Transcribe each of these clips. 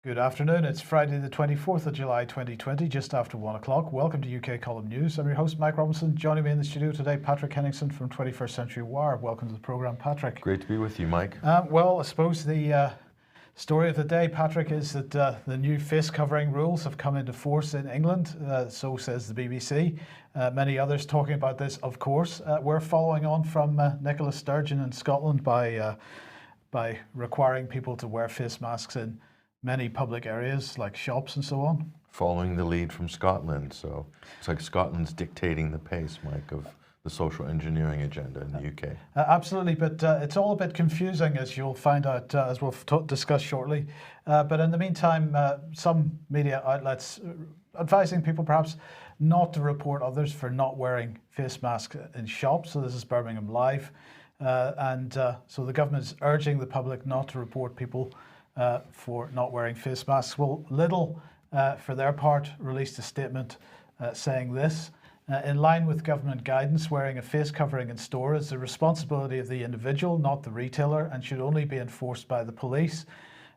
Good afternoon. It's Friday the 24th of July 2020, just after 1 o'clock. Welcome to UK Column News. I'm your host, Mike Robinson. Joining me in the studio today, Patrick Henningsen from 21st Century Wire. Welcome to the programme, Patrick. Great to be with you, Mike. Well, I suppose the story of the day, Patrick, is that the new face covering rules have come into force in England. So says the BBC. Many others talking about this, of course. We're following on from Nicola Sturgeon in Scotland by requiring people to wear face masks in many public areas like shops and so on. Following the lead from Scotland. So it's like Scotland's dictating the pace, Mike, of the social engineering agenda in the UK. Absolutely, but it's all a bit confusing, as you'll find out, as we'll discuss shortly. But in the meantime, some media outlets advising people perhaps not to report others for not wearing face masks in shops. So this is Birmingham Live. So the government is urging the public not to report people for not wearing face masks. Well, Lidl, for their part, released a statement saying this. In line with government guidance, wearing a face covering in store is the responsibility of the individual, not the retailer, and should only be enforced by the police.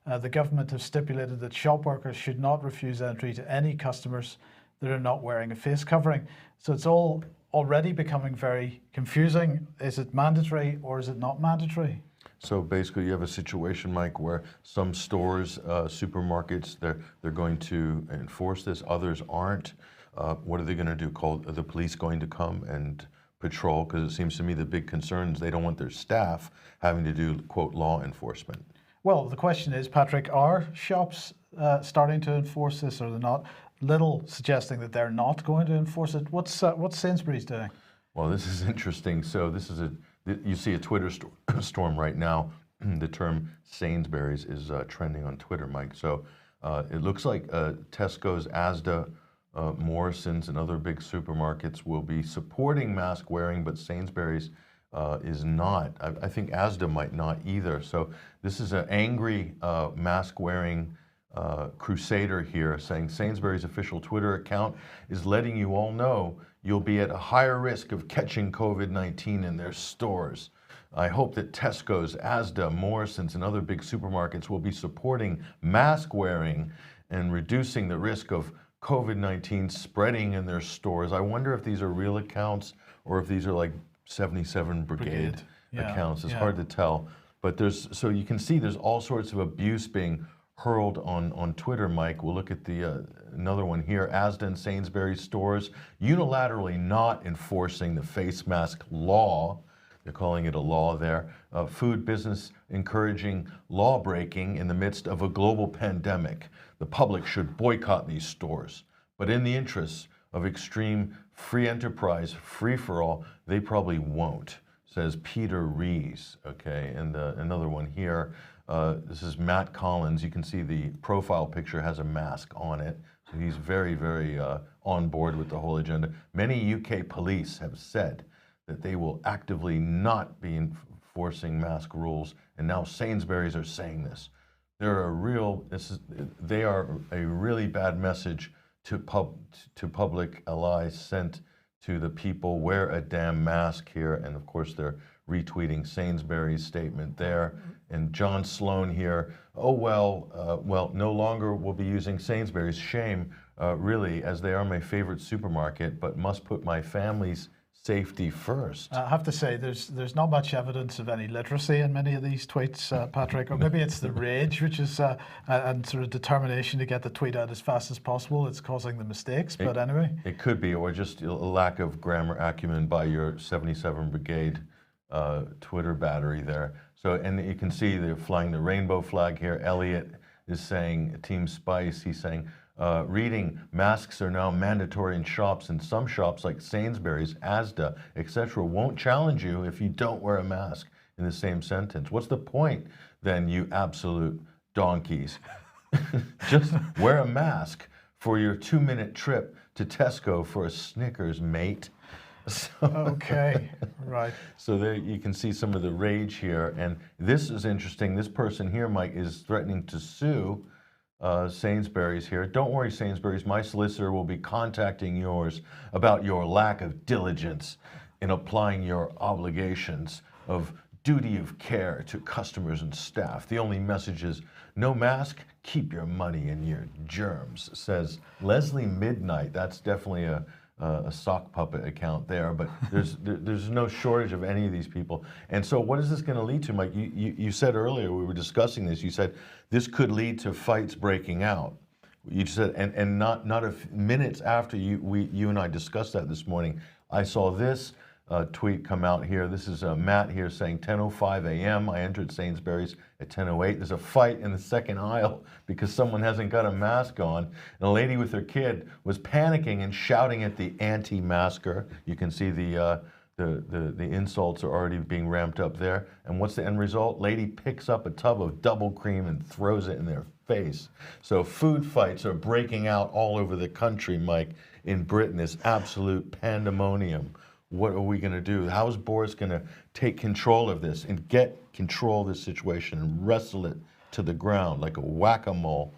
The government have stipulated that shop workers should not refuse entry to any customers that are not wearing a face covering. So it's all already becoming very confusing. Is it mandatory or is it not mandatory? So basically you have a situation, Mike, where some stores, supermarkets, they're going to enforce this, others aren't. What are they going to do? Are the police going to come and patrol? Because it seems to me the big concern is they don't want their staff having to do, quote, law enforcement. Well, the question is, Patrick, are shops starting to enforce this or they're not? Lidl suggesting that they're not going to enforce it. What's Sainsbury's doing? Well, this is interesting. So this is you see a Twitter storm right now. The term Sainsbury's is trending on Twitter, Mike. So it looks like Tesco's, Asda, Morrison's, and other big supermarkets will be supporting mask wearing, but Sainsbury's is not. I think Asda might not either. So this is an angry mask wearing crusader here saying Sainsbury's official Twitter account is letting you all know you'll be at a higher risk of catching COVID-19 in their stores. I hope that Tesco's, Asda, Morrison's, and other big supermarkets will be supporting mask wearing and reducing the risk of COVID-19 spreading in their stores. I wonder if these are real accounts or if these are like 77 Brigade accounts. It's hard to tell. But so you can see there's all sorts of abuse being hurled on Twitter, Mike. We'll look at another one here. Asda and Sainsbury's stores unilaterally not enforcing the face mask law. They're calling it a law there. Food business encouraging law breaking in the midst of a global pandemic. The public should boycott these stores. But in the interests of extreme free enterprise, free for all, they probably won't, says Peter Rees. Okay, and another one here. This is Matt Collins. You can see the profile picture has a mask on it. So he's very, very on board with the whole agenda. Many UK police have said that they will actively not be enforcing mask rules. And now Sainsbury's are saying this. They are a really bad message to public allies sent to the people. Wear a damn mask here. And of course, they're retweeting Sainsbury's statement there. And John Sloan here, well, no longer will be using Sainsbury's. Shame, really, as they are my favorite supermarket, but must put my family's safety first. I have to say, there's not much evidence of any literacy in many of these tweets, Patrick, or maybe it's the rage, which is and sort of determination to get the tweet out as fast as possible. It's causing the mistakes, but anyway. It could be, or just a lack of grammar acumen by your 77 Brigade Twitter battery there. So, and you can see they're flying the rainbow flag here. Elliot is saying, Team Spice, he's saying, reading, masks are now mandatory in shops, and some shops like Sainsbury's, Asda, etc. won't challenge you if you don't wear a mask in the same sentence. What's the point then, you absolute donkeys? Just wear a mask for your 2-minute trip to Tesco for a Snickers, mate. So, okay, right. So there you can see some of the rage here. And this is interesting. This person here, Mike, is threatening to sue Sainsbury's here. Don't worry, Sainsbury's. My solicitor will be contacting yours about your lack of diligence in applying your obligations of duty of care to customers and staff. The only message is no mask, keep your money and your germs, says Leslie Midnight. That's definitely a sock puppet account there, but there's no shortage of any of these people. And so what is this going to lead to, Mike? You said earlier, we were discussing this, you said this could lead to fights breaking out. You said, and not minutes after you and I discussed that this morning, I saw this tweet come out here. This is Matt here saying 10:05 a.m. I entered Sainsbury's at 10:08. There's a fight in the second aisle because someone hasn't got a mask on. And a lady with her kid was panicking and shouting at the anti-masker. You can see the insults are already being ramped up there. And what's the end result? Lady picks up a tub of double cream and throws it in their face. So food fights are breaking out all over the country, Mike. In Britain, it's absolute pandemonium. What are we going to do? How is Boris going to take control of this and get control of this situation and wrestle it to the ground like a whack-a-mole?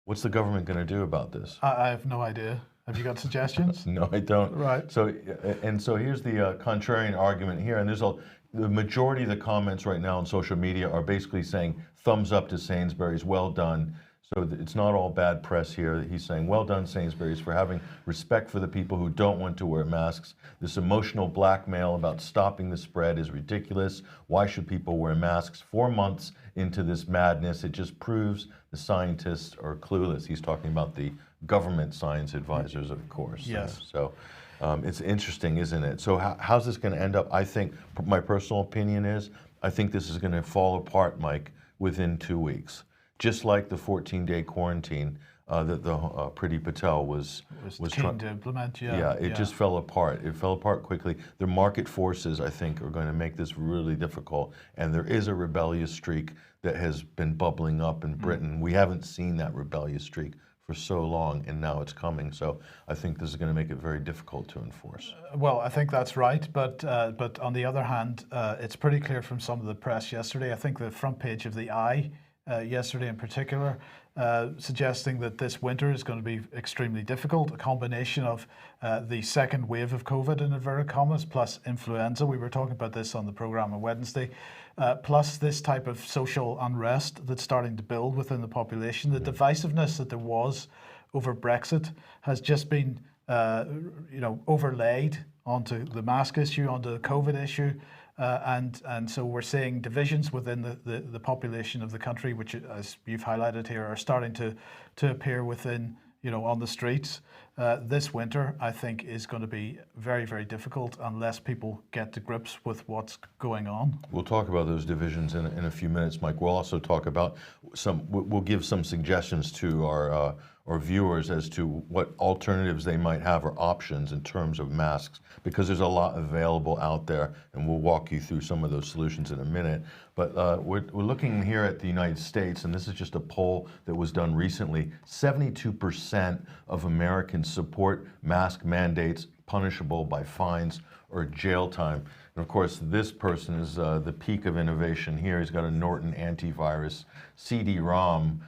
What's the government going to do about this? I have no idea. Have you got suggestions? No, I don't. Right. So here's the contrarian argument here, and the majority of the comments right now on social media are basically saying thumbs up to Sainsbury's, well done. So it's not all bad press here. He's saying, well done, Sainsbury's, for having respect for the people who don't want to wear masks. This emotional blackmail about stopping the spread is ridiculous. Why should people wear masks 4 months into this madness? It just proves the scientists are clueless. He's talking about the government science advisors, of course. Yes. So it's interesting, isn't it? So how's this going to end up? I think, my personal opinion is, I think this is going to fall apart, Mike, within 2 weeks. Just like the 14-day quarantine that the Priti Patel was keen to implement. Yeah, it just fell apart. It fell apart quickly. The market forces, I think, are going to make this really difficult. And there is a rebellious streak that has been bubbling up in Britain. We haven't seen that rebellious streak for so long, and now it's coming. So I think this is going to make it very difficult to enforce. Well, I think that's right, but on the other hand, it's pretty clear from some of the press yesterday. I think the front page of the Eye yesterday in particular, suggesting that this winter is going to be extremely difficult, a combination of the second wave of COVID, in inverted commas, plus influenza. We were talking about this on the programme on Wednesday, plus this type of social unrest that's starting to build within the population. The divisiveness that there was over Brexit has just been overlaid onto the mask issue, onto the COVID issue. And so we're seeing divisions within the population of the country, which, as you've highlighted here, are starting to appear within, on the streets. This winter, I think, is going to be very, very difficult unless people get to grips with what's going on. We'll talk about those divisions in a few minutes, Mike. We'll also talk about we'll give some suggestions to our viewers as to what alternatives they might have or options in terms of masks, because there's a lot available out there, and we'll walk you through some of those solutions in a minute. But we're looking here at the United States, and this is just a poll that was done recently. 72% of Americans support mask mandates punishable by fines or jail time. And of course, this person is the peak of innovation here. He's got a Norton antivirus CD-ROM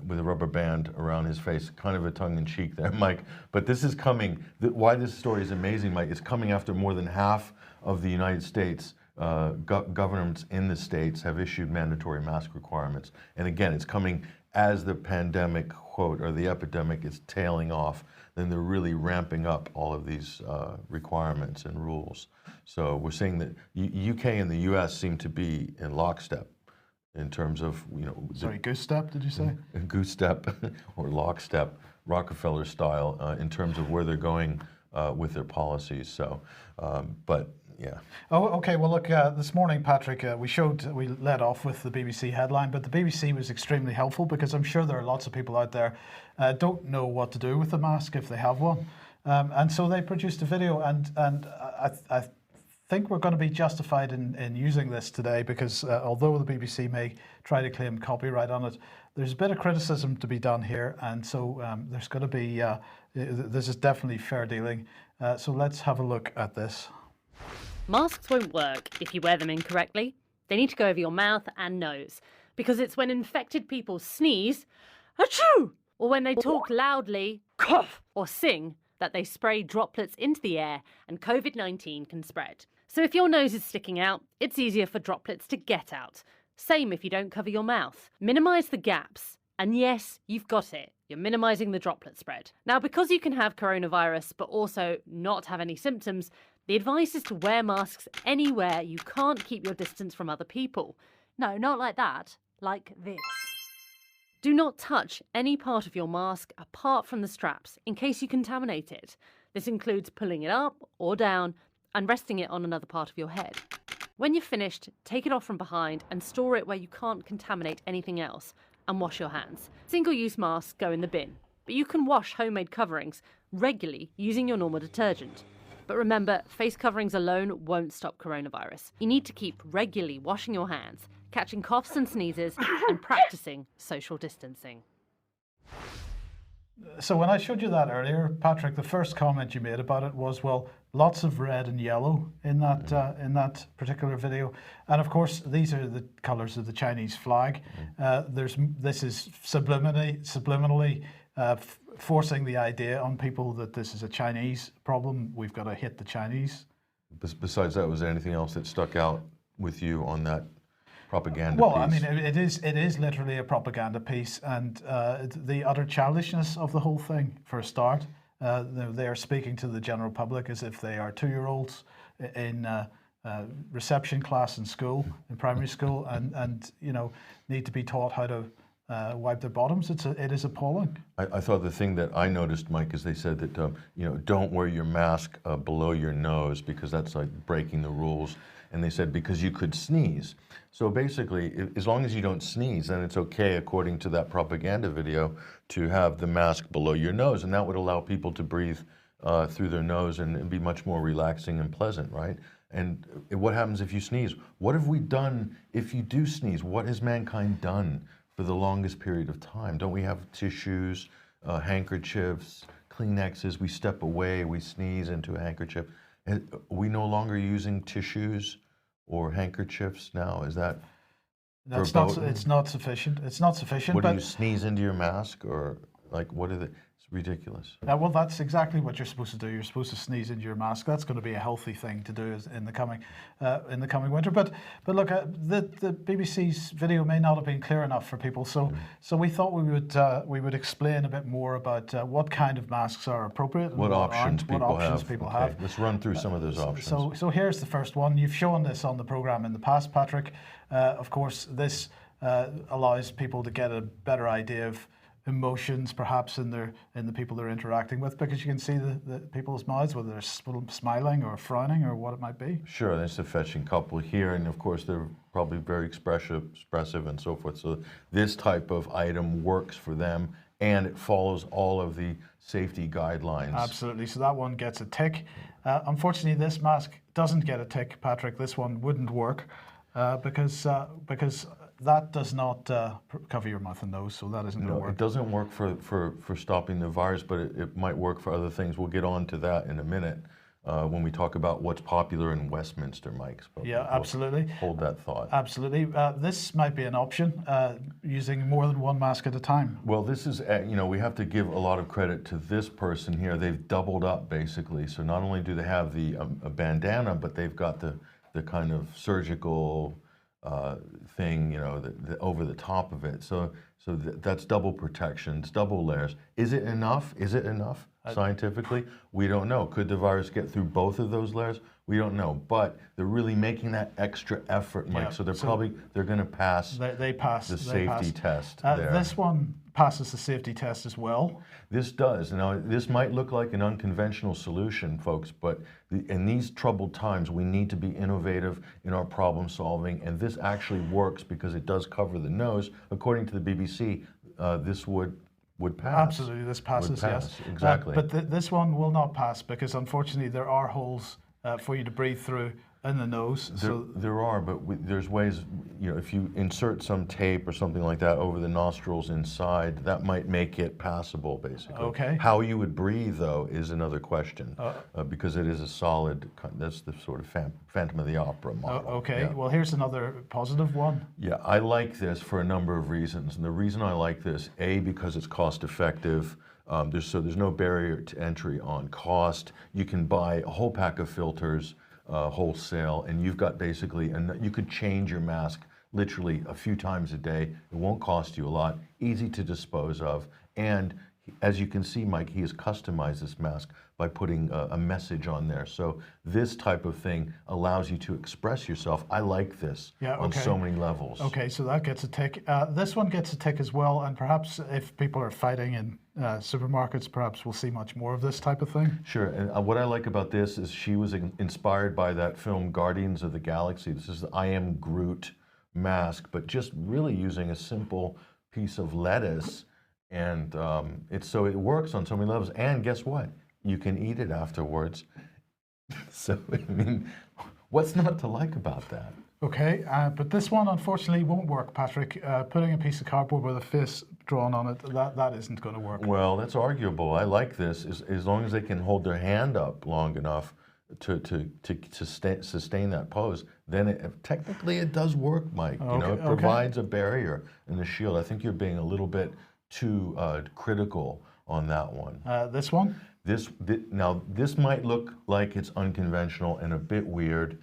with a rubber band around his face, kind of a tongue-in-cheek there, Mike. But this is coming, why this story is amazing, Mike, it's coming after more than half of the United States governments in the states have issued mandatory mask requirements. And again, it's coming as the pandemic, quote, or the epidemic is tailing off. Then they're really ramping up all of these requirements and rules. So we're seeing that UK and the US seem to be in lockstep in terms of, Sorry, goose step, did you say? Goose step or lockstep, Rockefeller style, in terms of where they're going with their policies. So, but yeah. Oh, okay. Well, look, this morning, Patrick, we led off with the BBC headline, but the BBC was extremely helpful because I'm sure there are lots of people out there don't know what to do with the mask if they have one. And so they produced a video, and I think we're going to be justified in using this today because although the BBC may try to claim copyright on it, there's a bit of criticism to be done here, and so there's going to be, this is definitely fair dealing. So let's have a look at this. Masks won't work if you wear them incorrectly. They need to go over your mouth and nose, because it's when infected people sneeze, achoo, or when they talk loudly, cough, or sing, that they spray droplets into the air and COVID-19 can spread. So if your nose is sticking out, it's easier for droplets to get out. Same if you don't cover your mouth. Minimise the gaps. And yes, you've got it. You're minimising the droplet spread. Now, because you can have coronavirus but also not have any symptoms, the advice is to wear masks anywhere you can't keep your distance from other people. No, not like that. Like this. Do not touch any part of your mask apart from the straps in case you contaminate it. This includes pulling it up or down and resting it on another part of your head. When you're finished, take it off from behind and store it where you can't contaminate anything else, and wash your hands. Single-use masks go in the bin, but you can wash homemade coverings regularly using your normal detergent. But remember, face coverings alone won't stop coronavirus. You need to keep regularly washing your hands, catching coughs and sneezes, and practicing social distancing. So when I showed you that earlier, Patrick, the first comment you made about it was, well, lots of red and yellow in that particular video, and of course these are the colours of the Chinese flag. This is subliminally forcing the idea on people that this is a Chinese problem. We've got to hit the Chinese. Besides that, was there anything else that stuck out with you on that propaganda well, piece? I mean, it is literally a propaganda piece, and the utter childishness of the whole thing, for a start. They are speaking to the general public as if they are 2-year-olds in reception class in school, in primary school, and need to be taught how to wipe their bottoms. It is appalling. I thought the thing that I noticed, Mike, is they said that don't wear your mask below your nose because that's like breaking the rules. And they said because you could sneeze. So basically, as long as you don't sneeze, then it's okay, according to that propaganda video, to have the mask below your nose, and that would allow people to breathe through their nose and be much more relaxing and pleasant, right? And what happens if you sneeze? What have we done if you do sneeze? What has mankind done for the longest period of time? Don't we have tissues, handkerchiefs, Kleenexes? We step away, we sneeze into a handkerchief. Are we no longer using tissues or handkerchiefs now? Is that It's not sufficient. It's not sufficient. What do you sneeze into your mask, or like what are the? It's ridiculous. Well, that's exactly what you're supposed to do. You're supposed to sneeze into your mask. That's going to be a healthy thing to do in the coming winter. But look, the BBC's video may not have been clear enough for people. So we thought we would explain a bit more about what kind of masks are appropriate and what options people have. Let's run through some of those options. So here's the first one. You've shown this on the program in the past, Patrick. Of course, this allows people to get a better idea of emotions, perhaps in the people they're interacting with, because you can see the people's mouths, whether they're smiling or frowning or what it might be. Sure, there's a fetching couple here, and of course they're probably very expressive and so forth. So this type of item works for them, and it follows all of the safety guidelines. Absolutely. So that one gets a tick. Unfortunately, this mask doesn't get a tick, Patrick. This one wouldn't work because that does not cover your mouth and nose, so that isn't going to work. It doesn't work for stopping the virus, but it might work for other things. We'll get on to that in a minute when we talk about what's popular in Westminster, Mike. Yeah, absolutely. Hold that thought. Absolutely. This might be an option, using more than one mask at a time. Well, this is, we have to give a lot of credit to this person here. They've doubled up, basically. So not only do they have the bandana, but they've got the kind of surgical thing, over the top of it. So that's double protection, it's double layers. Is it enough? Scientifically? We don't know. Could the virus get through both of those layers? We don't know. But they're really making that extra effort, Mike. Yeah, so they're going to pass the safety test there. This one passes the safety test as well. This does. Now, this might look like an unconventional solution, folks, but in these troubled times, we need to be innovative in our problem solving, and this actually works because it does cover the nose. According to the BBC, this would pass. Absolutely, this passes, yes. Exactly. But this one will not pass because, unfortunately, there are holes for you to breathe through in the nose. There are, but there's ways, if you insert some tape or something like that over the nostrils inside, that might make it passable, basically. Okay. How you would breathe, though, is another question, because it is a solid, that's the sort of Phantom of the Opera model. Okay, yeah. Well, here's another positive one. Yeah, I like this for a number of reasons. And the reason I like this, A, because it's cost effective, There's no barrier to entry on cost. You can buy a whole pack of filters wholesale, and you've got basically, and you could change your mask literally a few times a day. It won't cost you a lot, easy to dispose of, and as you can see, Mike, he has customized this mask by putting a message on there. So this type of thing allows you to express yourself. I like this on so many levels. Okay, so that gets a tick. This one gets a tick as well, and perhaps if people are fighting in supermarkets, perhaps we'll see much more of this type of thing. Sure, and what I like about this is she was inspired by that film Guardians of the Galaxy. This is the I Am Groot mask, but just really using a simple piece of lettuce, and so it works on so many levels. And guess what? You can eat it afterwards. So I mean, what's not to like about that? Okay, but this one unfortunately won't work, Patrick. Putting a piece of cardboard with a face drawn on it, that isn't going to work. Well, that's arguable. I like this as long as they can hold their hand up long enough to sustain that pose. Then technically it does work, Mike. You know, it provides a barrier and a shield. I think you're being a little bit too critical on that one. This one? Now this might look like it's unconventional and a bit weird,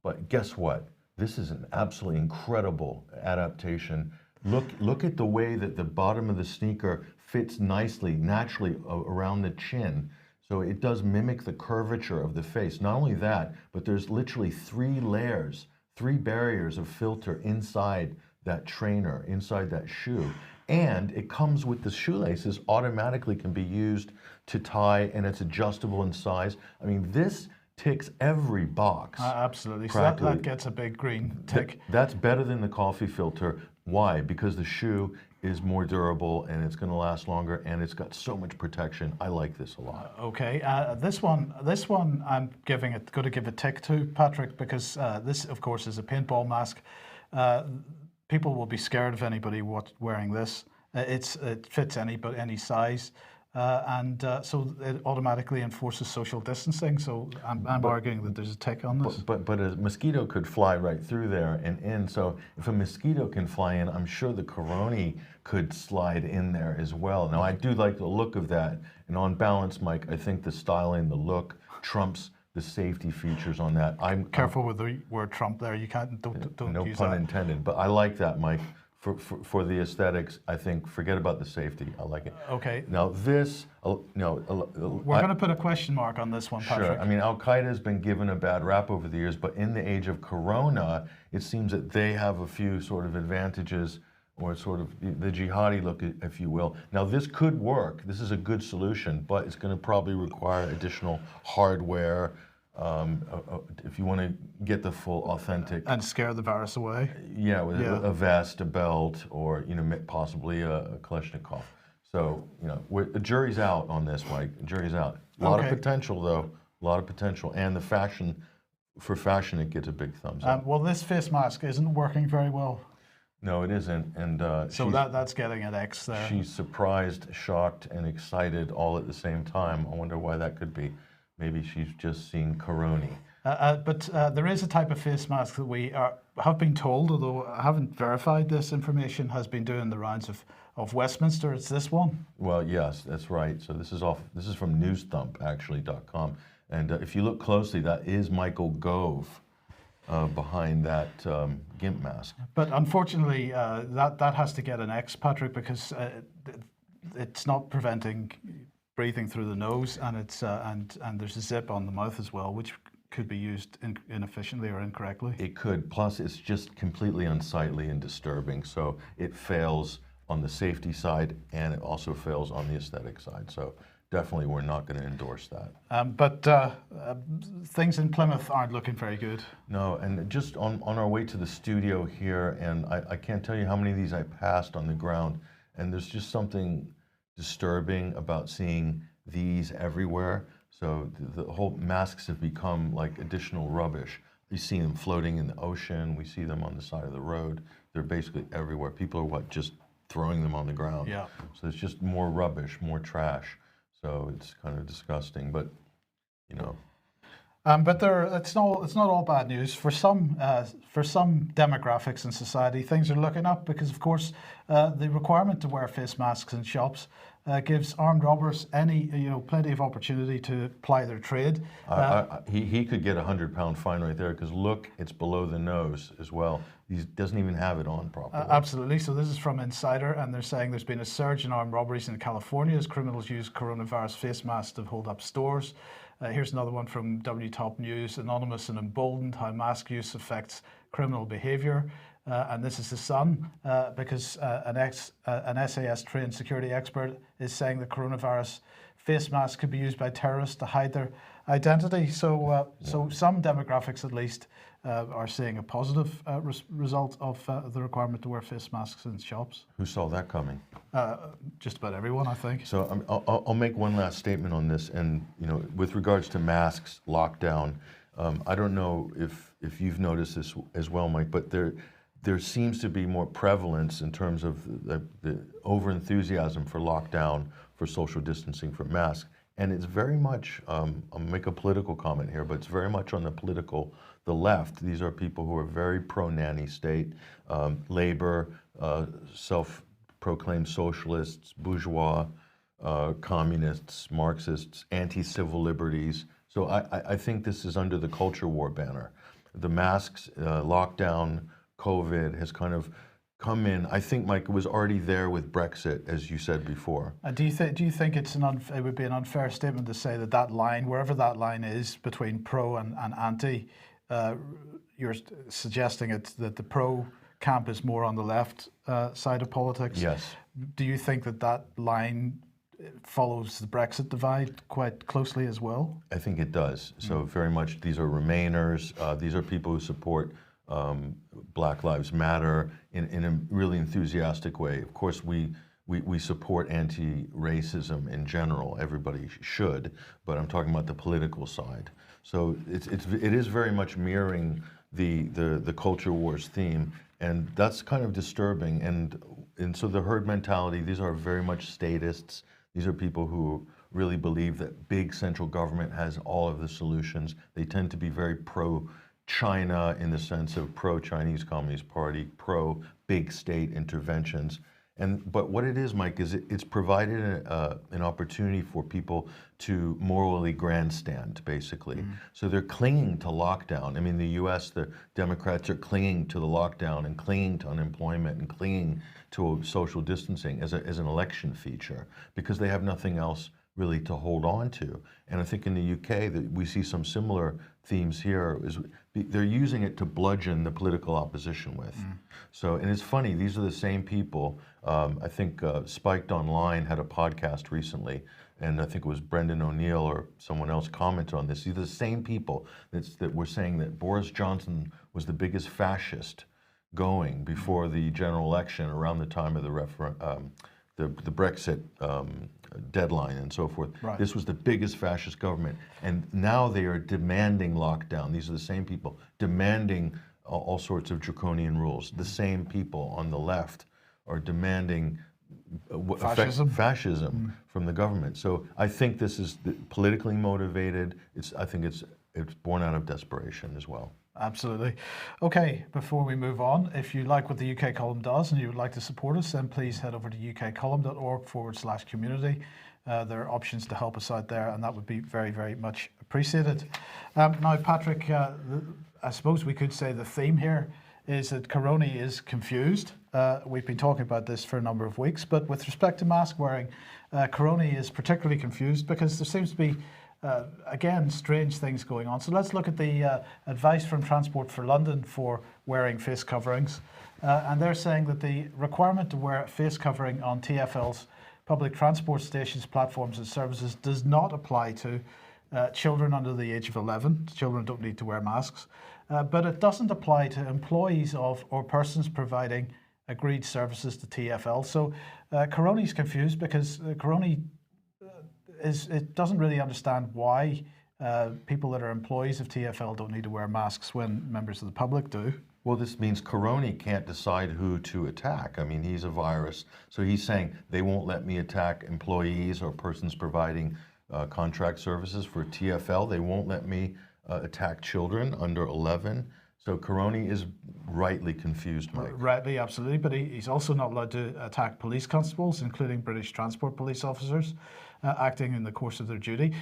but guess what? This is an absolutely incredible adaptation. Look at the way that the bottom of the sneaker fits nicely, naturally around the chin. So it does mimic the curvature of the face. Not only that, but there's literally 3 layers, 3 barriers of filter inside that trainer, inside that shoe. And it comes with the shoelaces, automatically can be used to tie, and it's adjustable in size. I mean, this ticks every box. Absolutely. So that gets a big green tick. That's better than the coffee filter. Why? Because the shoe is more durable and it's going to last longer, and it's got so much protection. I like this a lot. Okay, this one I'm going to give a tick to, Patrick, because this, of course, is a paintball mask. People will be scared of anybody wearing this. It fits any size. So it automatically enforces social distancing. So I'm arguing that there's a tick on this. But a mosquito could fly right through there and in. So if a mosquito can fly in, I'm sure the corona could slide in there as well. Now I do like the look of that. And on balance, Mike, I think the styling, the look trumps the safety features on that. I'm careful with the word Trump there. You can't don't no use pun that. intended. But I like that, Mike. For the aesthetics, I think forget about the safety. I like it. Okay. Now this, we're going to put a question mark on this one, Patrick. Sure. I mean, Al Qaeda has been given a bad rap over the years, but in the age of Corona, it seems that they have a few sort of advantages, or sort of the jihadi look, if you will. Now this could work. This is a good solution, but it's going to probably require additional hardware. If you want to get the full authentic and scare the virus away, with a vest, a belt, or possibly a Kalashnikov. So the jury's out on this, Mike. The jury's out. A lot of potential, though. A lot of potential, and the fashion it gets a big thumbs up. Well, this face mask isn't working very well. No, it isn't, and so that's getting an X there. She's surprised, shocked, and excited all at the same time. I wonder why that could be. Maybe she's just seen corona. But there is a type of face mask that we have been told, although I haven't verified this information, has been doing the rounds of Westminster. It's this one. Well, yes, that's right. So this is from newsthump, actually, .com. And if you look closely, that is Michael Gove behind that GIMP mask. But unfortunately, that has to get an X, Patrick, because it's not preventing breathing through the nose, and it's and there's a zip on the mouth as well, which could be used inefficiently or incorrectly. It could. Plus, it's just completely unsightly and disturbing. So it fails on the safety side, and it also fails on the aesthetic side. So definitely, we're not going to endorse that. But things in Plymouth aren't looking very good. No, and just on our way to the studio here, and I can't tell you how many of these I passed on the ground, and there's just something disturbing about seeing these everywhere. So the whole masks have become like additional rubbish. You see them floating in the ocean. We see them on the side of the road. They're basically everywhere. People are just throwing them on the ground. Yeah. So it's just more rubbish, more trash. So it's kind of disgusting, but But it's not all bad news. For some demographics in society, things are looking up because, of course, the requirement to wear face masks in shops gives armed robbers plenty of opportunity to ply their trade. He could get £100 fine right there because look, it's below the nose as well. He doesn't even have it on properly. Absolutely. So this is from Insider, and they're saying there's been a surge in armed robberies in California as criminals use coronavirus face masks to hold up stores. Here's another one from WTOP News. Anonymous and emboldened how mask use affects criminal behaviour. And this is the Sun, because an SAS-trained security expert is saying the coronavirus face mask could be used by terrorists to hide their identity. So some demographics, at least, are seeing a positive result of the requirement to wear face masks in shops. Who saw that coming? Just about everyone, I think. So I'll make one last statement on this, and with regards to masks, lockdown, I don't know if you've noticed this as well, Mike, but there seems to be more prevalence in terms of the over-enthusiasm for lockdown, for social distancing, for masks. And it's very much, I'll make a political comment here, but it's very much on the left. These are people who are very pro-nanny state, labor, self-proclaimed socialists, bourgeois, communists, Marxists, anti-civil liberties. So I think this is under the culture war banner. The masks, lockdown, COVID has kind of come in. I think, Mike, it was already there with Brexit, as you said before. Do you think it would be an unfair statement to say that line, wherever that line is between pro and anti, you're suggesting that the pro camp is more on the left side of politics? Yes. Do you think that line follows the Brexit divide quite closely as well? I think it does. So very much these are Remainers. These are people who support Black Lives Matter in a really enthusiastic way. Of course, we support anti-racism in general. Everybody should, but I'm talking about the political side. So it is very much mirroring the culture wars theme, and that's kind of disturbing. And so the herd mentality. These are very much statists. These are people who really believe that big central government has all of the solutions. They tend to be very pro-China in the sense of pro-Chinese Communist Party, pro-big state interventions. But what it is, Mike, is it's provided an opportunity for people to morally grandstand, basically. So they're clinging to lockdown. I mean, the U.S., the Democrats are clinging to the lockdown and clinging to unemployment and clinging to social distancing as an election feature because they have nothing else really to hold on to. And I think in the UK that we see some similar themes here. They're using it to bludgeon the political opposition with. So, and it's funny, these are the same people. I think Spiked Online had a podcast recently, and I think it was Brendan O'Neill or someone else commented on this. These are the same people that were saying that Boris Johnson was the biggest fascist going before the general election around the time of the Brexit deadline and so forth. Right. This was the biggest fascist government, and now they are demanding lockdown. These are the same people demanding all sorts of draconian rules. The same people on the left are demanding fascism from the government. So I think this is politically motivated. I think it's born out of desperation as well. Absolutely. Okay, before we move on, if you like what the UK Column does and you would like to support us, then please head over to ukcolumn.org/community. There are options to help us out there, and that would be very, very much appreciated. Now, Patrick, I suppose we could say the theme here is that Coroni is confused. We've been talking about this for a number of weeks, but with respect to mask wearing, Coroni is particularly confused because there seems to be again, strange things going on. So let's look at the advice from Transport for London for wearing face coverings. And they're saying that the requirement to wear a face covering on TfL's public transport stations, platforms and services does not apply to children under the age of 11. Children don't need to wear masks. But it doesn't apply to employees of or persons providing agreed services to TfL. So Coroni's confused because Coroni it doesn't really understand why people that are employees of TfL don't need to wear masks when members of the public do. Well, this means Coroni can't decide who to attack. I mean, he's a virus. So he's saying they won't let me attack employees or persons providing contract services for TfL. They won't let me attack children under 11. So Caroni is rightly confused, Mike. Rightly, absolutely, but he's also not allowed to attack police constables, including British transport police officers acting in the course of their duty.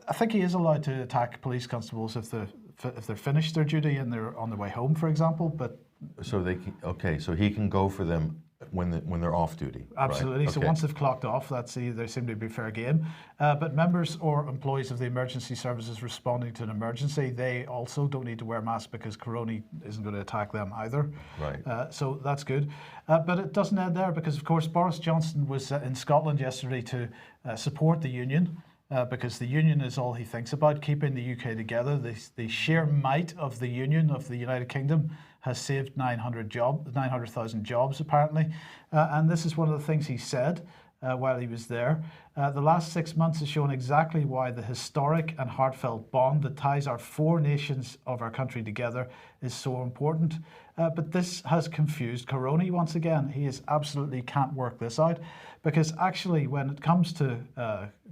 I think he is allowed to attack police constables if they're finished their duty and they're on their way home, for example. But so they can, okay, so he can go for them when they're off duty. Absolutely. Right? So okay. once they've clocked off, they seem to be fair game. But members or employees of the emergency services responding to an emergency, they also don't need to wear masks because Caroni isn't going to attack them either. Right. So that's good. But it doesn't end there because, of course, Boris Johnson was in Scotland yesterday to support the union. Because the union is all he thinks about, keeping the UK together. The sheer might of the union of the United Kingdom has saved 900,000 jobs, apparently. And this is one of the things he said while he was there. The last 6 months has shown exactly why the historic and heartfelt bond that ties our four nations of our country together is so important. But this has confused Caroni once again. He absolutely can't work this out because actually when it comes to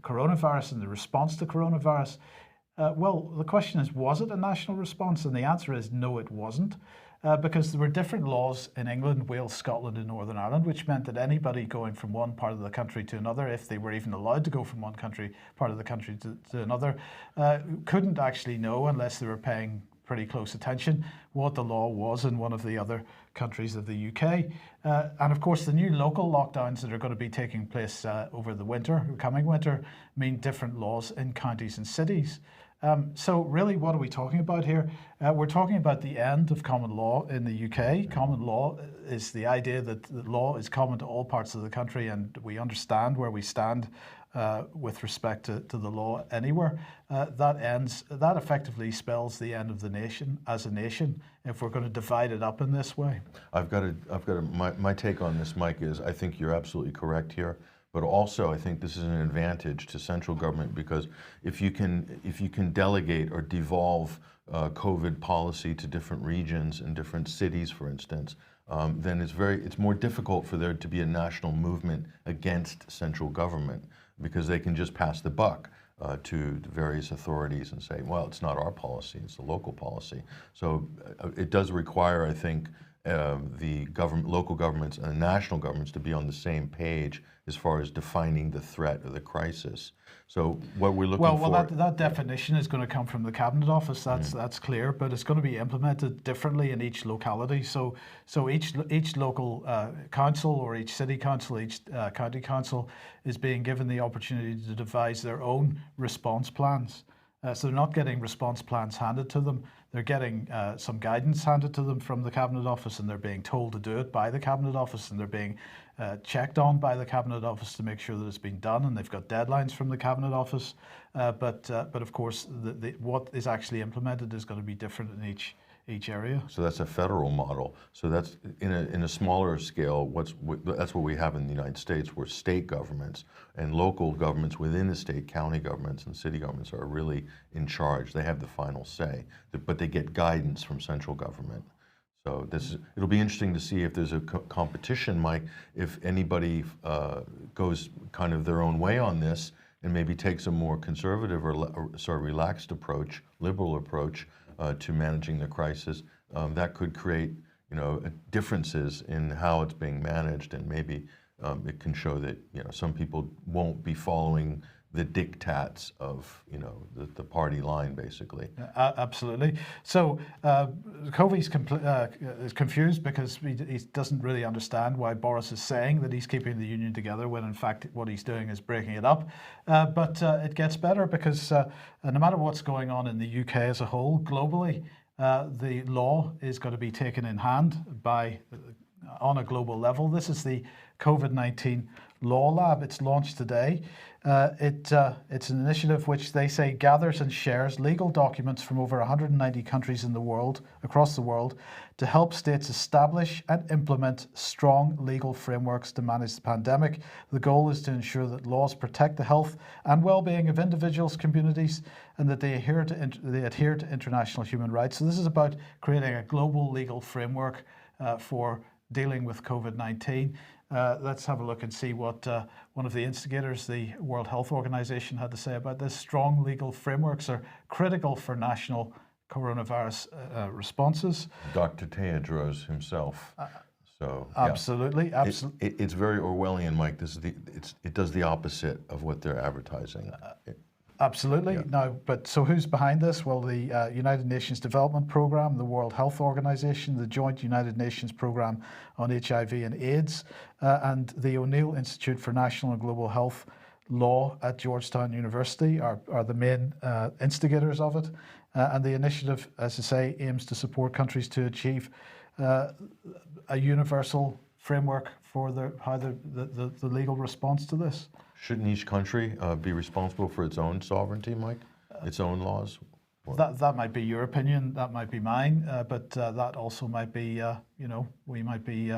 coronavirus and the response to coronavirus, well, the question is, was it a national response? And the answer is no, it wasn't. Because there were different laws in England, Wales, Scotland and Northern Ireland, which meant that anybody going from one part of the country to another, if they were even allowed to go from one part of the country to another, couldn't actually know unless they were paying pretty close attention what the law was in one of the other countries of the UK. And of course, the new local lockdowns that are going to be taking place over the coming winter, mean different laws in counties and cities. So really, what are we talking about here? We're talking about the end of common law in the UK. Common law is the idea that the law is common to all parts of the country and we understand where we stand with respect to the law anywhere. That effectively spells the end of the nation as a nation if we're going to divide it up in this way. My take on this, Mike, is I think you're absolutely correct here. But also, I think this is an advantage to central government because if you can delegate or devolve COVID policy to different regions and different cities, for instance, then it's more difficult for there to be a national movement against central government because they can just pass the buck to the various authorities and say, well, it's not our policy, it's a local policy. So it does require, I think, the local governments and national governments to be on the same page as far as defining the threat or the crisis. So what we're looking for... Well, that definition is going to come from the Cabinet Office, that's clear, but it's going to be implemented differently in each locality. So each local council or each city council, each county council is being given the opportunity to devise their own response plans. So they're not getting response plans handed to them. They're getting some guidance handed to them from the Cabinet Office, and they're being told to do it by the Cabinet Office, and they're being checked on by the Cabinet Office to make sure that it's been done, and they've got deadlines from the Cabinet Office. But of course, what is actually implemented is going to be different in each area. So that's a federal model. So that's in a smaller scale. That's what we have in the United States, where state governments and local governments within the state, county governments and city governments are really in charge. They have the final say, but they get guidance from central government. So it'll be interesting to see if there's a competition, Mike, if anybody goes kind of their own way on this and maybe takes a more conservative or sort of relaxed approach, liberal approach to managing the crisis. That could create, differences in how it's being managed, and maybe it can show that some people won't be following the diktats of the party line, basically. Absolutely. So Covey's is confused because he doesn't really understand why Boris is saying that he's keeping the union together when in fact what he's doing is breaking it up. But it gets better because no matter what's going on in the UK as a whole, globally, the law is going to be taken in hand on a global level. This is the COVID-19 Law Lab. It's launched today. It's an initiative which they say gathers and shares legal documents from over 190 countries in the world, across the world, to help states establish and implement strong legal frameworks to manage the pandemic. The goal is to ensure that laws protect the health and well-being of individuals, communities, and that they adhere to international human rights. So this is about creating a global legal framework for dealing with COVID-19. Let's have a look and see what one of the instigators, the World Health Organization, had to say about this. Strong legal frameworks are critical for national coronavirus responses. Dr. Tedros himself. So absolutely, yeah. It's very Orwellian, Mike. It does the opposite of what they're advertising. Absolutely. Yeah. Now, but so who's behind this? Well, the United Nations Development Programme, the World Health Organization, the Joint United Nations Programme on HIV and AIDS, and the O'Neill Institute for National and Global Health Law at Georgetown University are the main instigators of it. And the initiative, as I say, aims to support countries to achieve a universal framework for the legal response to this. Shouldn't each country be responsible for its own sovereignty, Mike? Its own laws? That might be your opinion, that might be mine, but that also might be, we might be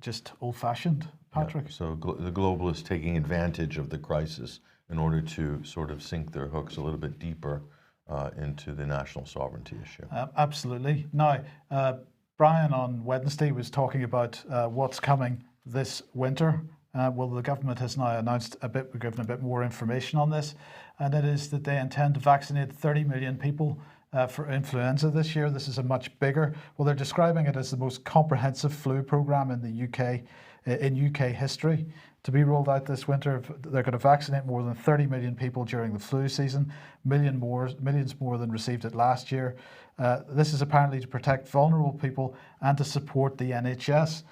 just old-fashioned, Patrick. Yeah. So the globalists taking advantage of the crisis in order to sort of sink their hooks a little bit deeper into the national sovereignty issue. Absolutely. Now, Brian on Wednesday was talking about what's coming this winter. Well, the government has now announced given a bit more information on this, and it is that they intend to vaccinate 30 million people for influenza this year. This is a much bigger, well, they're describing it as the most comprehensive flu program in the UK, in UK history. To be rolled out this winter, they're going to vaccinate more than 30 million people during the flu season, millions more than received it last year. This is apparently to protect vulnerable people and to support the NHS.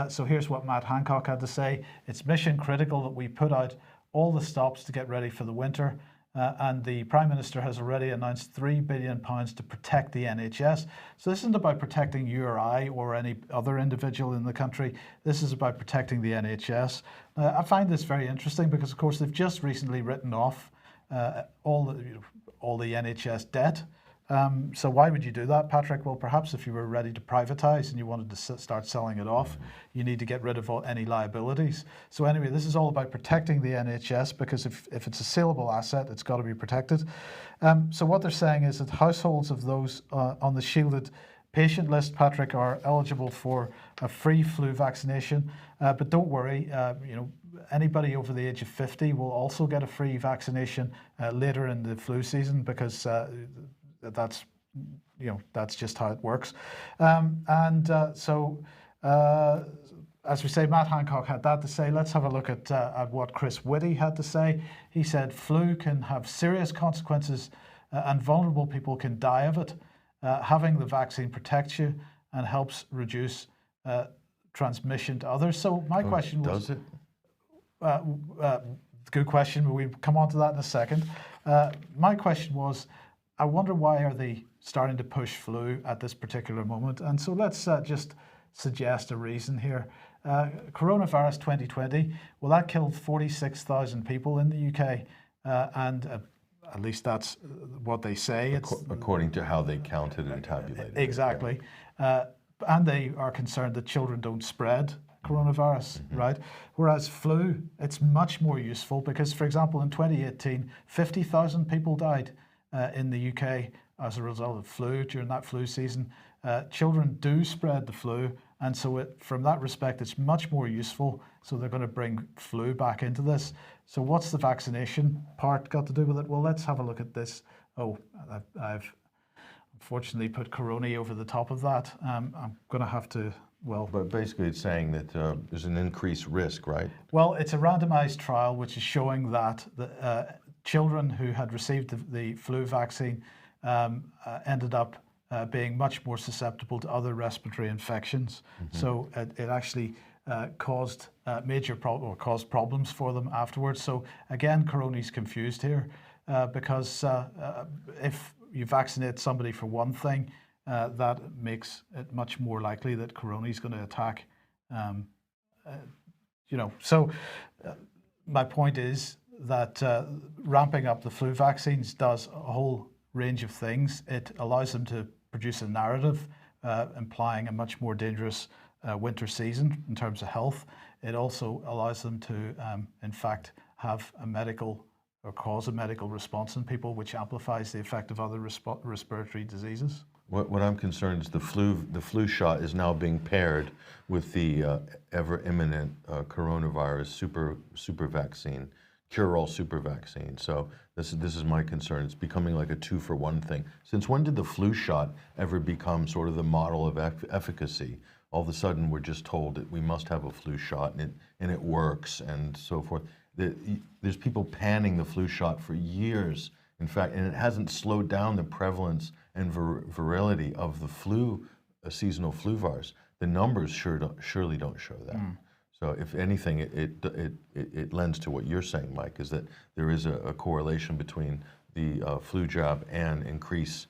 So here's what Matt Hancock had to say. It's mission critical that we put out all the stops to get ready for the winter. And the Prime Minister has already announced £3 billion to protect the NHS. So this isn't about protecting you or I or any other individual in the country. This is about protecting the NHS. I find this very interesting because, of course, they've just recently written off all the NHS debt. So why would you do that, Patrick? Well, perhaps if you were ready to privatise and you wanted to start selling it off, you need to get rid of any liabilities. So anyway, this is all about protecting the NHS because if it's a saleable asset, it's got to be protected. So what they're saying is that households of those on the shielded patient list, Patrick, are eligible for a free flu vaccination. But don't worry, anybody over the age of 50 will also get a free vaccination later in the flu season because that's just how it works. As we say, Matt Hancock had that to say. Let's have a look at what Chris Whitty had to say. He said, flu can have serious consequences and vulnerable people can die of it. Having the vaccine protects you and helps reduce transmission to others. So my question was... Does it? Good question, but we'll come on to that in a second. My question was, I wonder why are they starting to push flu at this particular moment? And so let's just suggest a reason here. Coronavirus 2020, well, that killed 46,000 people in the UK, and at least that's what they say. According to how they counted and tabulated. Exactly. And they are concerned that children don't spread coronavirus, right? Whereas flu, it's much more useful because, for example, in 2018, 50,000 people died in the UK as a result of flu during that flu season. Children do spread the flu, and so from that respect, it's much more useful. So they're going to bring flu back into this. So what's the vaccination part got to do with it? Well, let's have a look at this. Oh, I've unfortunately put Corona over the top of that. I'm going to have to, well... But basically it's saying that there's an increased risk, right? Well, it's a randomized trial which is showing that the children who had received the flu vaccine ended up being much more susceptible to other respiratory infections. So it actually caused caused problems for them afterwards. So again, Coroni's confused here because if you vaccinate somebody for one thing, that makes it much more likely that Coroni's going to attack. So my point is that ramping up the flu vaccines does a whole range of things. It allows them to produce a narrative implying a much more dangerous winter season in terms of health. It also allows them to, in fact, have a medical or cause a medical response in people, which amplifies the effect of other respiratory diseases. What I'm concerned is the flu shot is now being paired with the ever imminent coronavirus super vaccine, cure-all super vaccine. So this is my concern. It's becoming like a 2-for-1 thing. Since when did the flu shot ever become sort of the model of efficacy? All of a sudden, we're just told that we must have a flu shot and it works and so forth. There's people panning the flu shot for years. In fact, and it hasn't slowed down the prevalence and virility of the flu, seasonal flu virus. The numbers surely don't show that. So if anything, it lends to what you're saying, Mike, is that there is a correlation between the flu jab and increased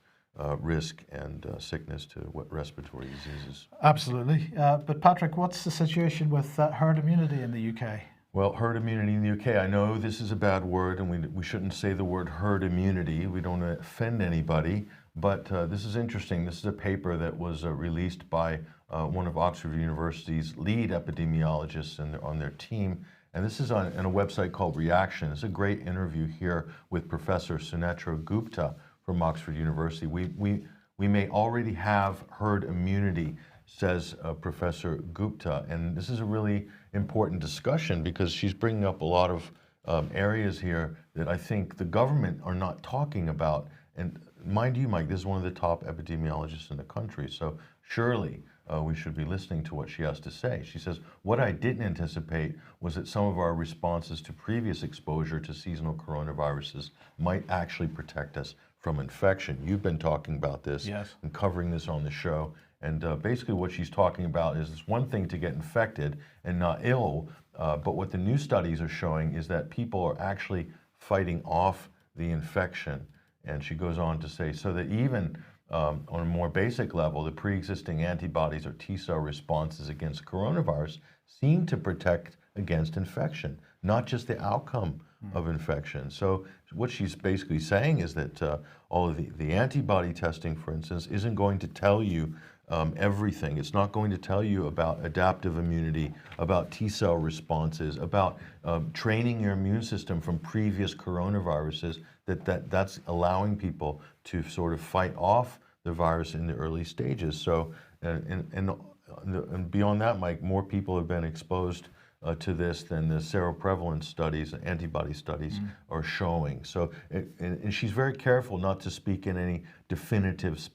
risk and sickness to what respiratory diseases. Absolutely. But Patrick, what's the situation with herd immunity in the UK? Well, herd immunity in the UK, I know this is a bad word and we shouldn't say the word herd immunity. We don't want to offend anybody, but this is interesting. This is a paper that was released by one of Oxford University's lead epidemiologists on their team. And this is on a website called Reaction. It's a great interview here with Professor Sunetra Gupta from Oxford University. We may already have herd immunity, says Professor Gupta, and this is a really important discussion because she's bringing up a lot of areas here that I think the government are not talking about. And mind you, Mike, this is one of the top epidemiologists in the country, so surely we should be listening to what she has to say. She says, what I didn't anticipate was that some of our responses to previous exposure to seasonal coronaviruses might actually protect us from infection. You've been talking about this and covering this on the show. And basically what she's talking about is it's one thing to get infected and not ill, but what the new studies are showing is that people are actually fighting off the infection. And she goes on to say, so that even on a more basic level, the pre-existing antibodies or T-cell responses against coronavirus seem to protect against infection, not just the outcome of infection. So what she's basically saying is that all of the antibody testing, for instance, isn't going to tell you everything. It's not going to tell you about adaptive immunity, about T-cell responses, about training your immune system from previous coronaviruses, that's allowing people to sort of fight off the virus in the early stages. So, and beyond that, Mike, more people have been exposed to this than the seroprevalence studies, antibody studies are showing. So, and she's very careful not to speak in any definitive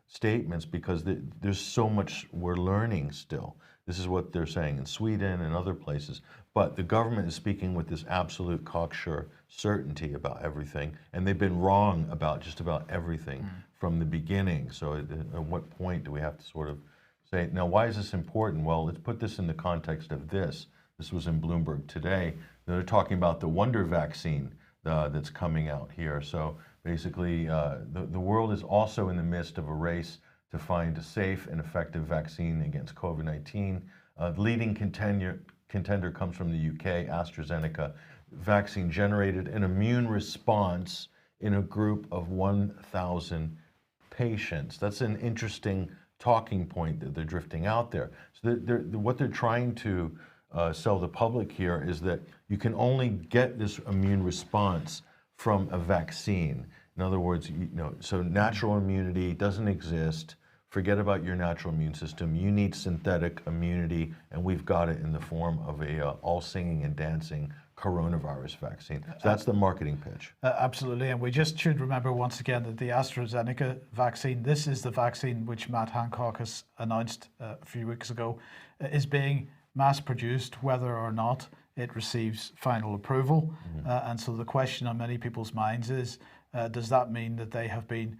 statements because there's so much we're learning still. This is what they're saying in Sweden and other places. But the government is speaking with this absolute cocksure certainty about everything, and they've been wrong about just about everything from the beginning. So at what point do we have to sort of say, now why is this important? Well, let's put this in the context of this. This was in Bloomberg today. They're talking about the wonder vaccine that's coming out here. So basically, the world is also in the midst of a race to find a safe and effective vaccine against COVID-19. The leading contender comes from the UK, AstraZeneca. Vaccine generated an immune response in a group of 1,000 patients. That's an interesting talking point that they're drifting out there. So what they're trying to sell the public here is that you can only get this immune response from a vaccine. In other words, so natural immunity doesn't exist. Forget about your natural immune system. You need synthetic immunity, and we've got it in the form of a all singing and dancing coronavirus vaccine. So that's the marketing pitch. Absolutely, and we just should remember once again that the AstraZeneca vaccine, this is the vaccine which Matt Hancock has announced a few weeks ago, is being mass produced whether or not it receives final approval. And so the question on many people's minds is, does that mean that they have been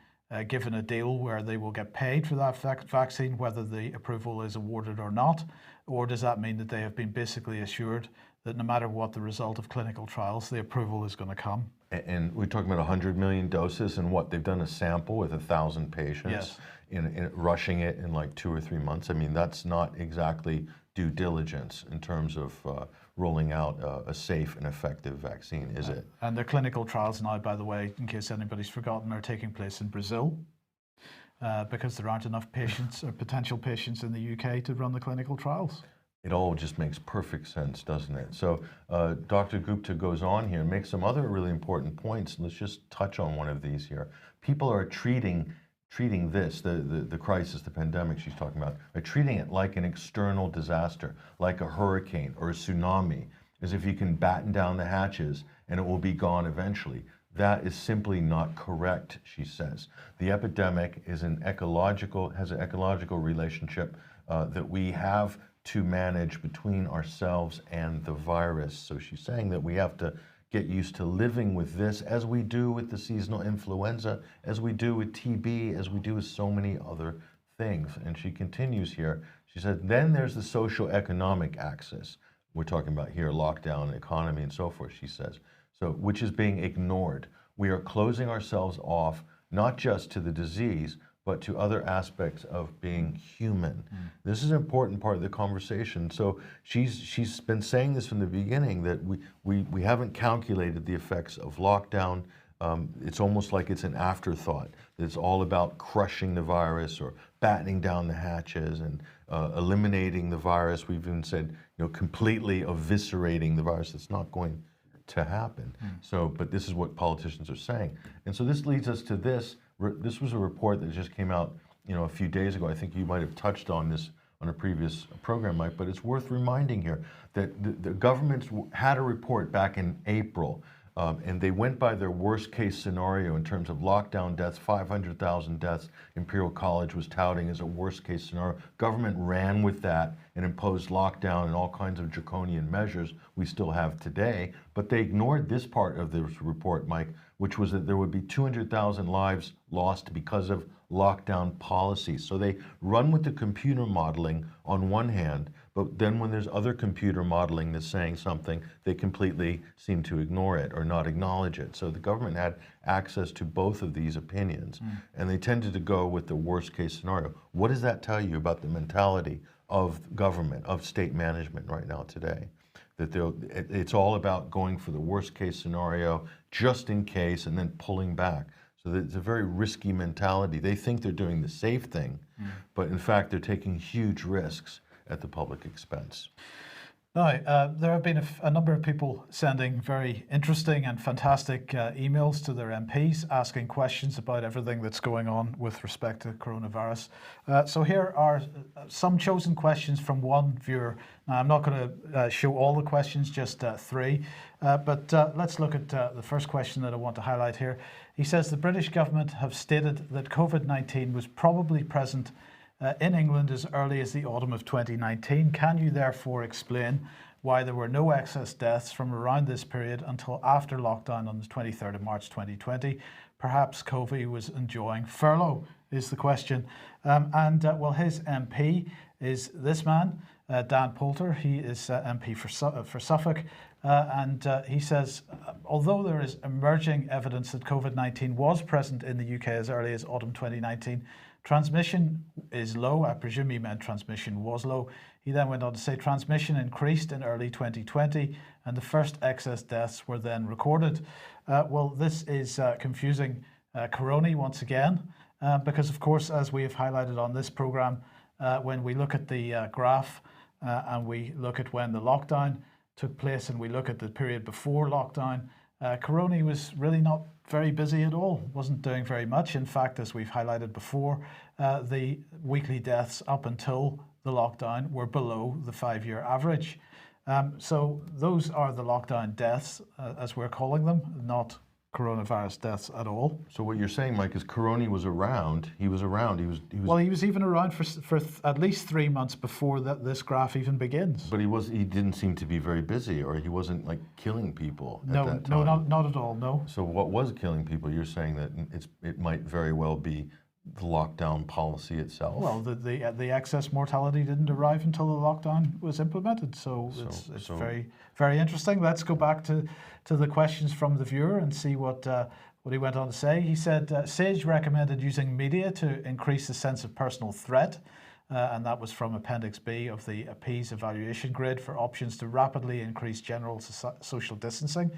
given a deal where they will get paid for that vaccine, whether the approval is awarded or not? Or does that mean that they have been basically assured that no matter what the result of clinical trials, the approval is going to come? And we're talking about 100 million doses, and what they've done a sample with 1,000 patients, in rushing it in like 2 or 3 months. I mean, that's not exactly due diligence in terms of rolling out a safe and effective vaccine, is it? And the clinical trials now, by the way, in case anybody's forgotten, are taking place in Brazil because there aren't enough patients or potential patients in the UK to run the clinical trials. It all just makes perfect sense, doesn't it? So Dr. Gupta goes on here and makes some other really important points. Let's just touch on one of these here. People are treating treating this, the crisis, the pandemic she's talking about, treating it like an external disaster, like a hurricane or a tsunami, as if you can batten down the hatches and it will be gone eventually. That is simply not correct, she says. The epidemic is has an ecological relationship that we have to manage between ourselves and the virus. So she's saying that we have to get used to living with this, as we do with the seasonal influenza, as we do with TB, as we do with so many other things. And she continues here. She said, then there's the social economic axis. We're talking about here lockdown, economy, and so forth, she says. So, which is being ignored. We are closing ourselves off, not just to the disease, but to other aspects of being human. This is an important part of the conversation. So she's been saying this from the beginning, that we haven't calculated the effects of lockdown. It's almost like it's an afterthought. It's all about crushing the virus or battening down the hatches and eliminating the virus. We've even said, completely eviscerating the virus. It's not going to happen. So, but this is what politicians are saying. And so this leads us to this. This was a report that just came out, a few days ago. I think you might have touched on this on a previous program, Mike, but it's worth reminding here that the governments had a report back in April, and they went by their worst case scenario in terms of lockdown deaths. 500,000 deaths Imperial College was touting as a worst case scenario. Government ran with that and imposed lockdown and all kinds of draconian measures we still have today, but they ignored this part of this report, Mike, which was that there would be 200,000 lives lost because of lockdown policies. So they run with the computer modeling on one hand, but then when there's other computer modeling that's saying something, they completely seem to ignore it or not acknowledge it. So the government had access to both of these opinions, and they tended to go with the worst case scenario. What does that tell you about the mentality of government, of state management right now today? That it's all about going for the worst case scenario just in case and then pulling back. So it's a very risky mentality. They think they're doing the safe thing, but in fact they're taking huge risks at the public expense. Now, there have been a number of people sending very interesting and fantastic emails to their MPs asking questions about everything that's going on with respect to coronavirus. So here are some chosen questions from one viewer. Now, I'm not going to show all the questions, just three, but let's look at the first question that I want to highlight here. He says the British government have stated that COVID-19 was probably present in England as early as the autumn of 2019. Can you therefore explain why there were no excess deaths from around this period until after lockdown on the 23rd of March 2020? Perhaps COVID was enjoying furlough, is the question. Well, his MP is this man, Dan Poulter. He is MP for Suffolk. He says, although there is emerging evidence that COVID-19 was present in the UK as early as autumn 2019, transmission is low. I presume he meant transmission was low. He then went on to say transmission increased in early 2020 and the first excess deaths were then recorded. Well, this is confusing Corona once again, because of course, as we have highlighted on this program, when we look at the graph and we look at when the lockdown took place and we look at the period before lockdown, Corona was really not very busy at all, wasn't doing very much. In fact, as we've highlighted before, the weekly deaths up until the lockdown were below the 5-year average. So those are the lockdown deaths, as we're calling them, not coronavirus deaths at all. So what you're saying, Mike, is Corona was around. He was around. He was. Well, he was even around for at least 3 months before this graph even begins. But he didn't seem to be very busy, or he wasn't like killing people at that time. No, not at all. No. So what was killing people? You're saying that it might very well be the lockdown policy itself. Well, the excess mortality didn't arrive until the lockdown was implemented. So it's very, very interesting. Let's go back to the questions from the viewer and see what he went on to say. He said, Sage recommended using media to increase the sense of personal threat. And that was from Appendix B of the APEAS evaluation grid for options to rapidly increase general social distancing.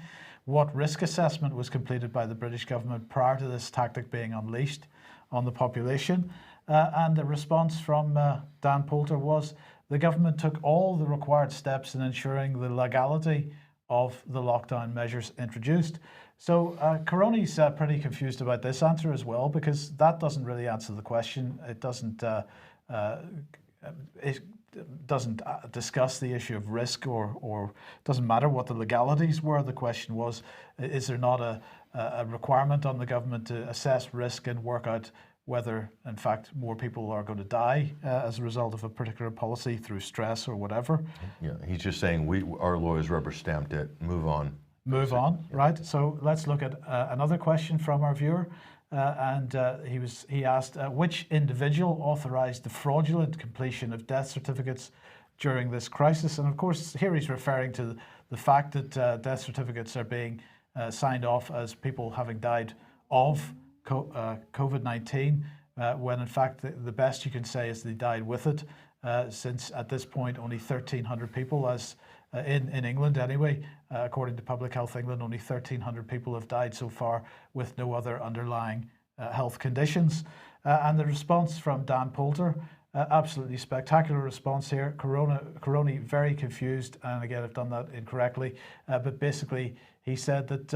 What risk assessment was completed by the British government prior to this tactic being unleashed on the population? And the response from Dan Poulter was the government took all the required steps in ensuring the legality of the lockdown measures introduced. So Caroni's pretty confused about this answer as well, because that doesn't really answer the question. It doesn't discuss the issue of risk, or doesn't matter what the legalities were. The question was, is there not a requirement on the government to assess risk and work out whether, in fact, more people are going to die as a result of a particular policy through stress or whatever? Yeah, he's just saying our lawyers rubber stamped it. Move on. Move on, right? So let's look at another question from our viewer. He asked, which individual authorized the fraudulent completion of death certificates during this crisis? And of course, here he's referring to the fact that death certificates are being signed off as people having died of COVID-19, when in fact the best you can say is they died with it, since at this point only 1,300 people, as in England anyway, according to Public Health England, only 1,300 people have died so far with no other underlying health conditions. And the response from Dan Poulter, absolutely spectacular response here. Caroni very confused, and again I've done that incorrectly, but basically he said that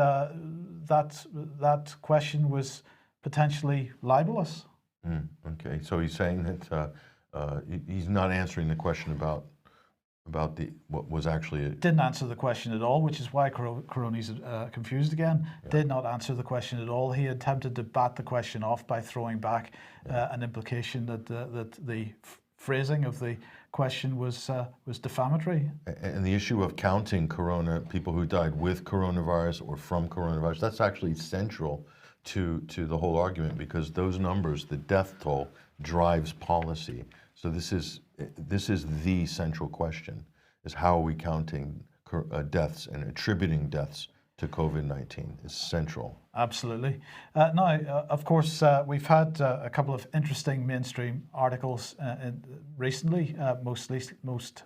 that question was potentially libelous. Okay, so he's saying that he's not answering the question about what was actually didn't answer the question at all, which is why Caroni's confused again. Yeah. Did not answer the question at all. He attempted to bat the question off by throwing back an implication that the phrasing of the question was defamatory. And the issue of counting people who died with coronavirus or from coronavirus, that's actually central to the whole argument, because those numbers, the death toll, drives policy. So this is the central question: is how are we counting deaths and attributing deaths to COVID-19 is central. Absolutely. Now, of course, we've had a couple of interesting mainstream articles recently, most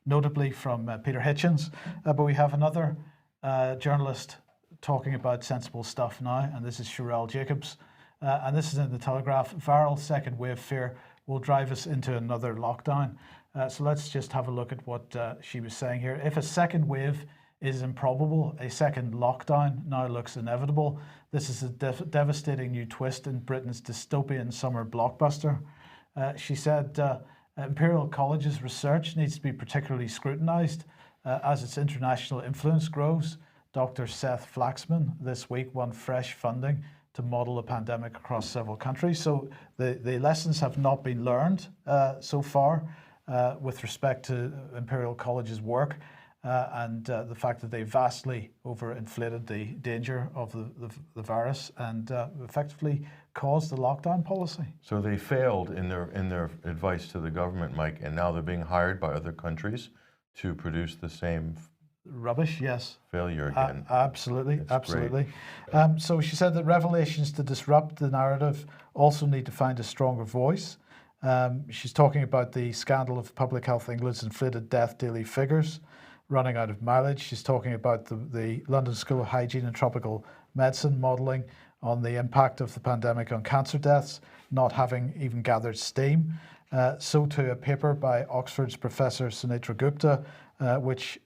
notably from Peter Hitchens, but we have another journalist talking about sensible stuff now, and this is Sherelle Jacobs, and this is in the Telegraph. Viral second wave fear will drive us into another lockdown. So let's just have a look at what she was saying here. If a second wave is improbable, a second lockdown now looks inevitable. This is a devastating new twist in Britain's dystopian summer blockbuster. She said Imperial College's research needs to be particularly scrutinised as its international influence grows. Dr. Seth Flaxman this week won fresh funding to model a pandemic across several countries. So the lessons have not been learned so far with respect to Imperial College's work, and the fact that they vastly overinflated the danger of the virus and effectively caused the lockdown policy. So they failed in their advice to the government, Mike, and now they're being hired by other countries to produce the same rubbish, yes. Failure again. Absolutely, that's absolutely. So she said that revelations to disrupt the narrative also need to find a stronger voice. She's talking about the scandal of Public Health England's inflated death daily figures running out of mileage. She's talking about the London School of Hygiene and Tropical Medicine modelling on the impact of the pandemic on cancer deaths, not having even gathered steam. So too a paper by Oxford's Professor Sunitra Gupta, which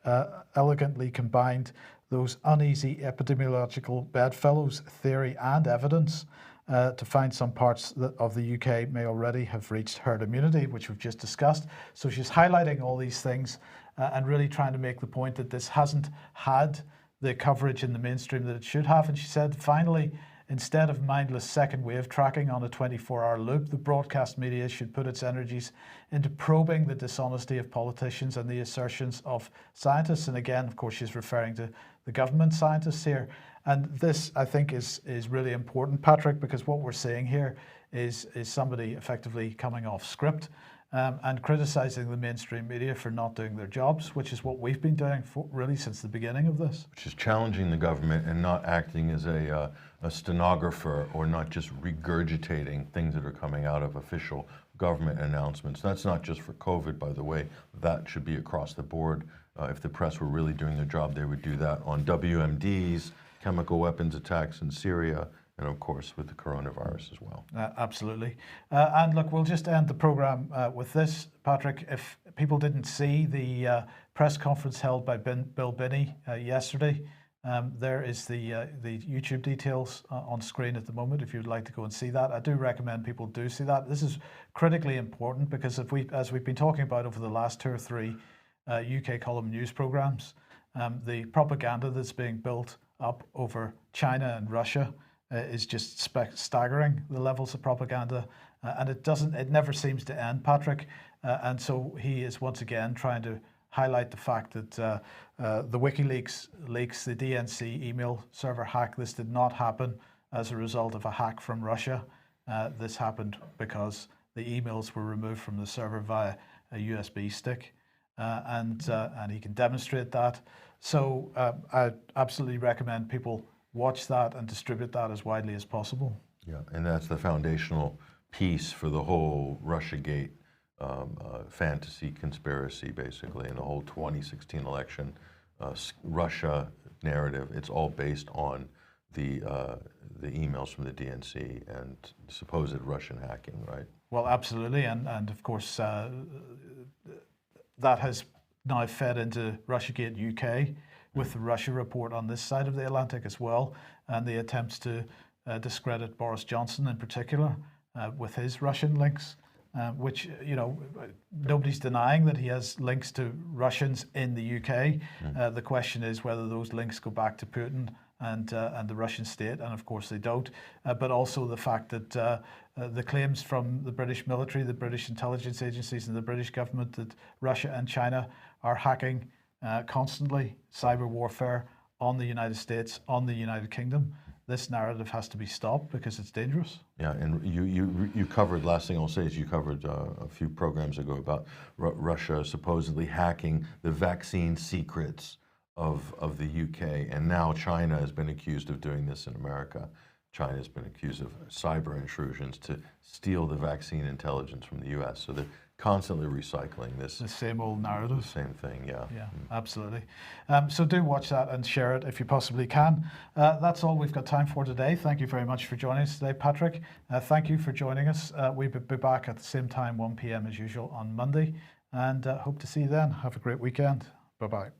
elegantly combined those uneasy epidemiological bedfellows theory and evidence to find some parts of the UK may already have reached herd immunity, which we've just discussed. So she's highlighting all these things and really trying to make the point that this hasn't had the coverage in the mainstream that it should have. And she said, finally, instead of mindless second wave tracking on a 24-hour loop, the broadcast media should put its energies into probing the dishonesty of politicians and the assertions of scientists. And again, of course, she's referring to the government scientists here. And this, I think, is really important, Patrick, because what we're seeing here is somebody effectively coming off script and criticising the mainstream media for not doing their jobs, which is what we've been doing really since the beginning of this. Which is challenging the government and not acting as a stenographer, or not just regurgitating things that are coming out of official government announcements. That's not just for COVID, by the way. That should be across the board. If the press were really doing their job, they would do that on WMDs, chemical weapons attacks in Syria, and of course with the coronavirus as well. Absolutely. And look, we'll just end the program with this, Patrick. If people didn't see the press conference held by Bill Binney yesterday, There is the YouTube details on screen at the moment if you'd like to go and see that. I do recommend people do see that. This is critically important because as we've been talking about over the last 2 or 3 UK column news programs, the propaganda that's being built up over China and Russia is just staggering, the levels of propaganda, and it never seems to end, Patrick. And so he is once again trying to highlight the fact that the WikiLeaks leaks, the DNC email server hack, this did not happen as a result of a hack from Russia. This happened because the emails were removed from the server via a USB stick, and he can demonstrate that. So I absolutely recommend people watch that and distribute that as widely as possible. Yeah, and that's the foundational piece for the whole Russiagate fantasy conspiracy, basically, and the whole 2016 election Russia narrative. It's all based on the emails from the DNC and supposed Russian hacking, right? Well, absolutely, and of course that has now fed into Russiagate UK with the Russia report on this side of the Atlantic as well, and the attempts to discredit Boris Johnson in particular with his Russian links. Which, you know, nobody's denying that he has links to Russians in the UK. The question is whether those links go back to Putin and the Russian state, and of course they don't. But also the fact that the claims from the British military, the British intelligence agencies, and the British government that Russia and China are hacking constantly, cyber warfare on the United States, on the United Kingdom. This narrative has to be stopped because it's dangerous. Yeah, and you covered, last thing I'll say is you covered a few programs ago about Russia supposedly hacking the vaccine secrets of the UK, and now China has been accused of doing this in America. China has been accused of cyber intrusions to steal the vaccine intelligence from the US. So they're constantly recycling this. The same old narrative. The same thing, yeah. Yeah, absolutely. So do watch that and share it if you possibly can. That's all we've got time for today. Thank you very much for joining us today, Patrick. Thank you for joining us. We'll be back at the same time, 1 p.m. as usual on Monday, and hope to see you then. Have a great weekend. Bye-bye.